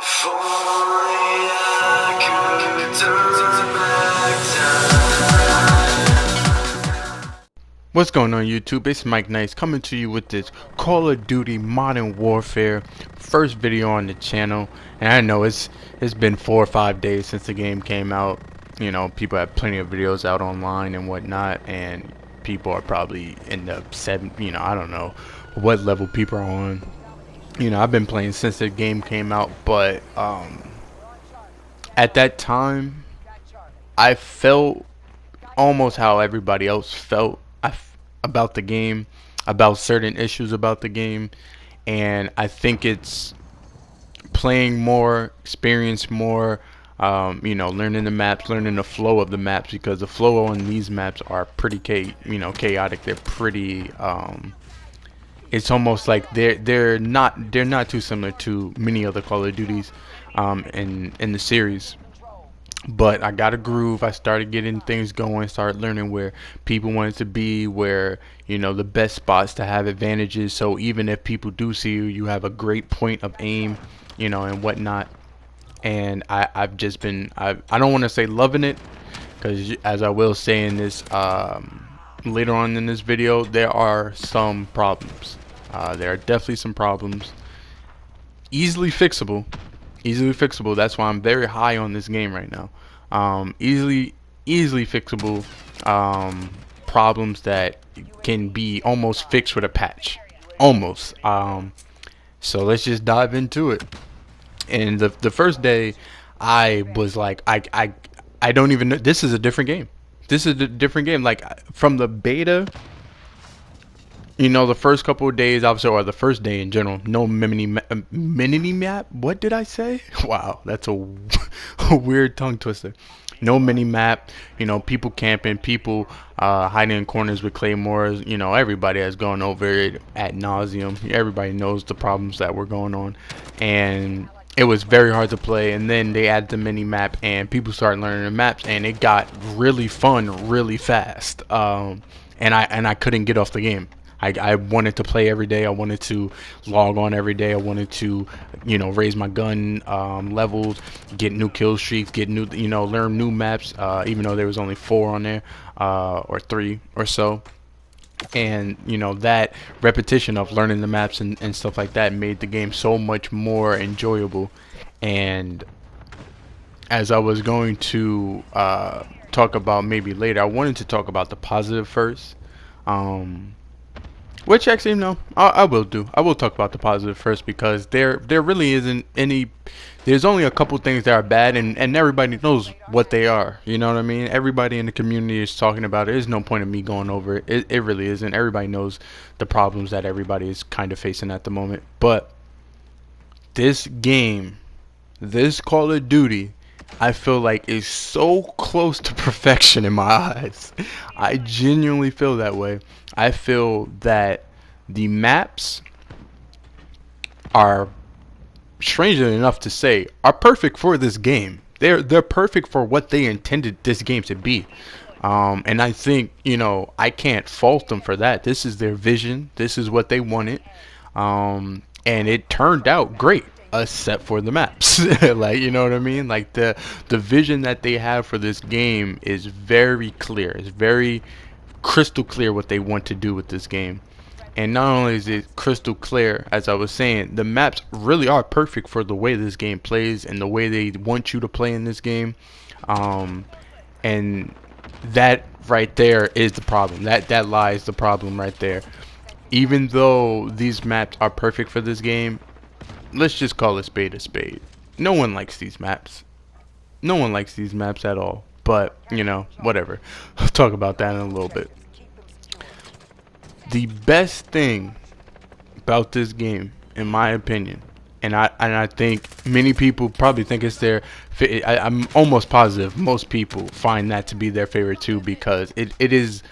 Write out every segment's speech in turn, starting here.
If only I could turn back time. What's going on YouTube? It's Mike Nice coming to you with this Call of Duty Modern Warfare first video on the channel. And I know it's been 4 or 5 days since the game came out. You know, people have plenty of videos out online and whatnot, and people are probably in the I don't know what level people are on. You know, I've been playing since the game came out, but at that time I felt almost how everybody else felt about the game, about certain issues about the game, and I think it's playing more, experience more, learning the maps, learning the flow of the maps, because the flow on these maps are pretty chaotic. They're pretty it's almost like they're not too similar to many other Call of Duties in the series. But I got a groove. I started getting things going, started learning where people wanted to be, where, the best spots to have advantages. So even if people do see you, you have a great point of aim, and whatnot. And I've just been, I don't want to say loving it, because as I will say in this, later on in this video, there are some problems. There are definitely some problems. Easily fixable. Easily fixable. That's why I'm very high on this game right now. Easily fixable problems that can be almost fixed with a patch. Almost. So let's just dive into it. And the first day, I was like, I don't even know. This is a different game. This is a different game. Like, from the beta, the first couple of days, obviously, or the first day in general, no mini map. What did I say? Wow, that's a weird tongue twister. No mini map. People camping, people hiding in corners with claymores. Everybody has gone over it ad nauseum. Everybody knows the problems that were going on, and it was very hard to play. And then they added the mini map, and people started learning the maps, and it got really fun really fast. And I couldn't get off the game. I wanted to play every day. I wanted to log on every day. I wanted to, raise my gun levels, get new kill streaks, get new, learn new maps. Even though there was only 4 on there, or 3 or so. And that repetition of learning the maps and stuff like that made the game so much more enjoyable. And as I was going to talk about maybe later, I wanted to talk about the positive first. Which actually, no, I will do. I will talk about the positive first, because there really isn't any. There's only a couple things that are bad, and everybody knows what they are. You know what I mean? Everybody in the community is talking about it. There's no point in me going over it. It really isn't. Everybody knows the problems that everybody is kind of facing at the moment. But this game, this Call of Duty, I feel like is so close to perfection in my eyes. I genuinely feel that way. I feel that the maps are, strangely enough to say, are perfect for this game. They're perfect for what they intended this game to be. And I think, I can't fault them for that. This is their vision. This is what they wanted. And it turned out great, except for the maps. Like, you know what I mean? Like, the vision that they have for this game is very clear. It's very crystal clear what they want to do with this game. And not only is it crystal clear, as I was saying, the maps really are perfect for the way this game plays and the way they want you to play in this game. And that right there is the problem. That lies the problem right there. Even though these maps are perfect for this game, let's just call a spade a spade. No one likes these maps. No one likes these maps at all. But, whatever. I'll talk about that in a little bit. The best thing about this game, in my opinion, and I think many people probably think it's I'm almost positive most people find that to be their favorite too, because it is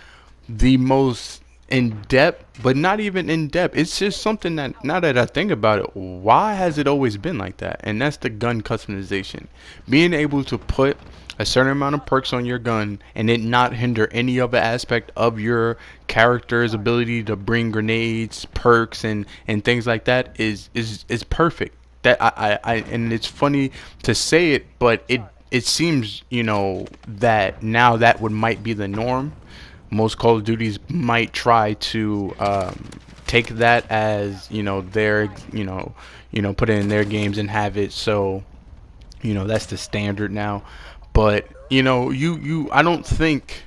the most in-depth, but not even in-depth. It's just something that, now that I think about it, why has it always been like that? And that's the gun customization. Being able to put a certain amount of perks on your gun and it not hinder any other aspect of your character's ability to bring grenades, perks, and things like that is perfect. That and it's funny to say it, but it seems, you know, that now that would might be the norm. Most Call of Duties might try to take that as, you know, their, put it in their games and have it so, you know, that's the standard now. But you know, I don't think,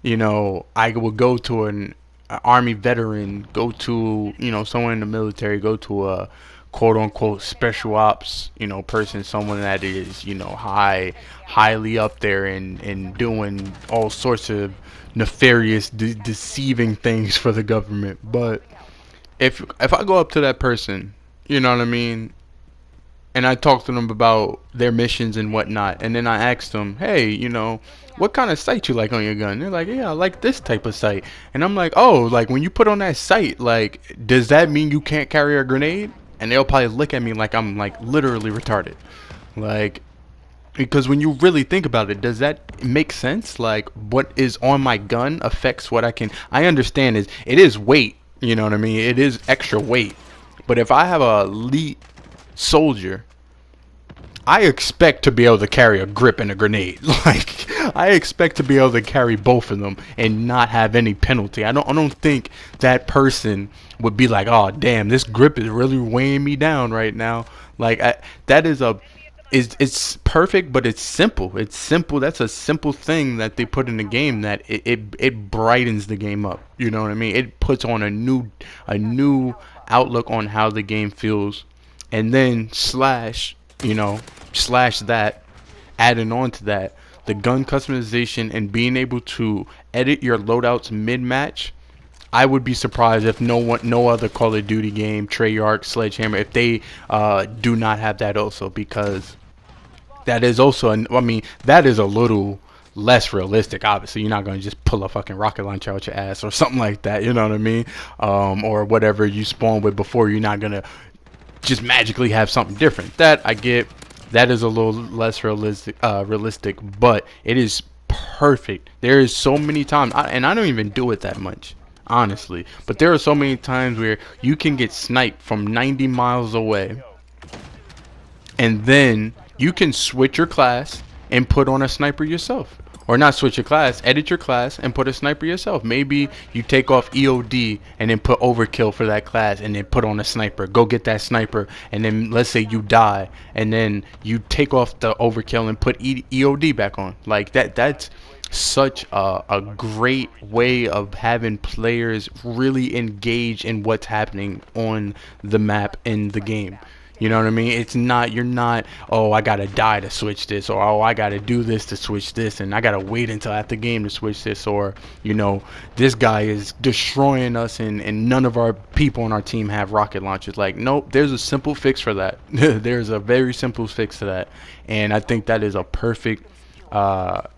you know, I would go to an army veteran, go to, you know, someone in the military, go to a quote unquote special ops, you know, person, someone that is, you know, highly up there and doing all sorts of nefarious, deceiving things for the government. But if I go up to that person, you know what I mean, and I talked to them about their missions and whatnot, and then I asked them, hey, you know, what kind of sight you like on your gun? They're like, yeah, I like this type of sight. And I'm like, oh, like when you put on that sight, like, does that mean you can't carry a grenade? And they'll probably look at me like I'm like literally retarded. Like, because when you really think about it, does that make sense? Like, what is on my gun affects what I can. I understand it is weight, you know what I mean? It is extra weight. But if I have a elite soldier, I expect to be able to carry a grip and a grenade. Like, I expect to be able to carry both of them and not have any penalty. I don't think that person would be like, oh damn, this grip is really weighing me down right now. Like, that is a it's perfect, but it's simple. It's simple. That's a simple thing that they put in the game that it brightens the game up. You know what I mean? It puts on a new outlook on how the game feels, and then you know, slash that, adding on to that, the gun customization and being able to edit your loadouts mid-match. I would be surprised if no other Call of Duty game, Treyarch, Sledgehammer, if they do not have that also, because that is also, I mean, that is a little less realistic. Obviously, you're not going to just pull a fucking rocket launcher out your ass or something like that. You know what I mean? Or whatever you spawn with before. You're not going to just magically have something different. That I get. That is a little less realistic, but it is perfect. There is so many times, and I don't even do it that much, honestly. But there are so many times where you can get sniped from 90 miles away, and then you can switch your class and put on a sniper yourself. Or not switch your class, edit your class and put a sniper yourself. Maybe you take off EOD and then put overkill for that class and then put on a sniper. Go get that sniper, and then let's say you die and then you take off the overkill and put EOD back on. Like that's such a great way of having players really engage in what's happening on the map in the game. You know what I mean? It's not, you're not, oh, I gotta die to switch this, or oh, I gotta do this to switch this, and I gotta wait until after the game to switch this, or, you know, this guy is destroying us and none of our people on our team have rocket launchers. Like, nope, there's a simple fix for that. There's a very simple fix to that. And I think that is a perfect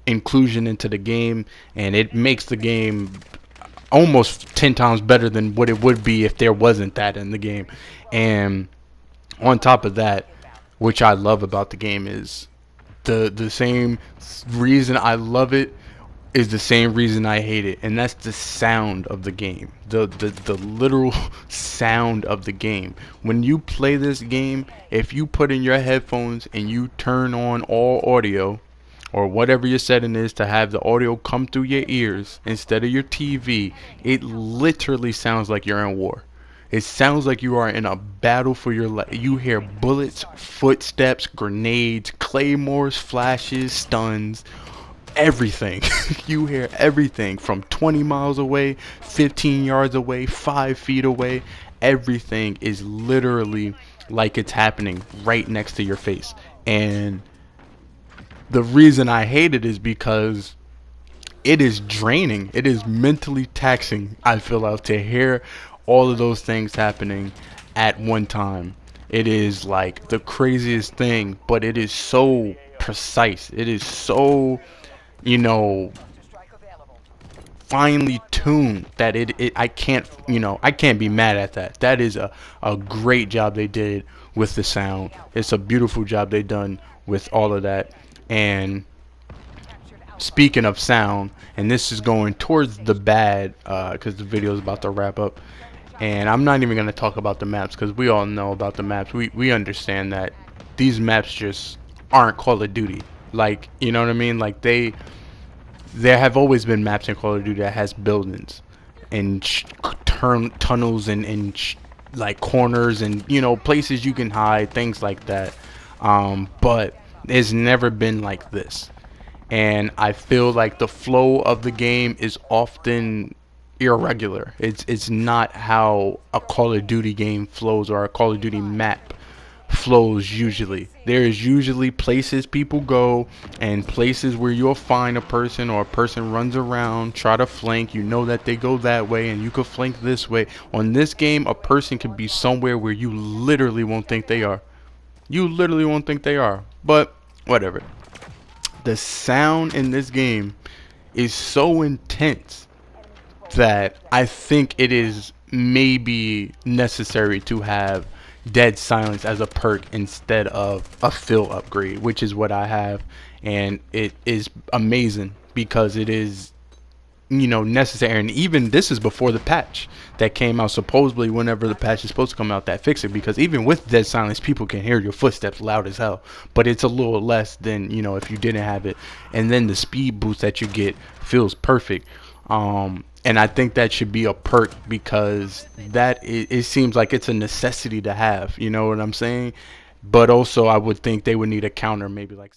inclusion into the game, and it makes the game almost 10 times better than what it would be if there wasn't that in the game. And on top of that, which I love about the game, is the same reason I love it is the same reason I hate it, and that's the sound of the game. The literal sound of the game. When you play this game, if you put in your headphones and you turn on all audio, or whatever your setting is to have the audio come through your ears instead of your TV, it literally sounds like you're in war. It sounds like you are in a battle for your life. You hear bullets, footsteps, grenades, claymores, flashes, stuns, everything. You hear everything from 20 miles away, 15 yards away, 5 feet away. Everything is literally like it's happening right next to your face. And the reason I hate it is because it is draining. It is mentally taxing, I feel, out to hear all of those things happening at one time. It is like the craziest thing, but it is so precise. It is so, you know, finely tuned that I can't, you know, I can't be mad at that. That is a great job they did with the sound. It's a beautiful job they done with all of that. And speaking of sound, and this is going towards the bad, because the video is about to wrap up, And I'm not even going to talk about the maps because we all know about the maps. We understand that these maps just aren't Call of Duty. Like, you know what I mean? Like there have always been maps in Call of Duty that has buildings and tunnels and like corners and places you can hide, things like that. But it's never been like this, and I feel like the flow of the game is often irregular. It's not how a Call of Duty game flows or a Call of Duty map flows usually. There is usually places people go and places where you'll find a person or a person runs around, try to flank. You know that they go that way and you could flank this way. On this game, a person can be somewhere where you literally won't think they are. You literally won't think they are. But whatever. The sound in this game is so intense that I think it is maybe necessary to have dead silence as a perk instead of a fill upgrade, which is what I have, and it is amazing because it is necessary. And even this is before the patch that came out, supposedly whenever the patch is supposed to come out, that fix it, because even with dead silence people can hear your footsteps loud as hell, but it's a little less than if you didn't have it. And then the speed boost that you get feels perfect. And I think that should be a perk because it seems like it's a necessity to have, you know what I'm saying? But also I would think they would need a counter, maybe like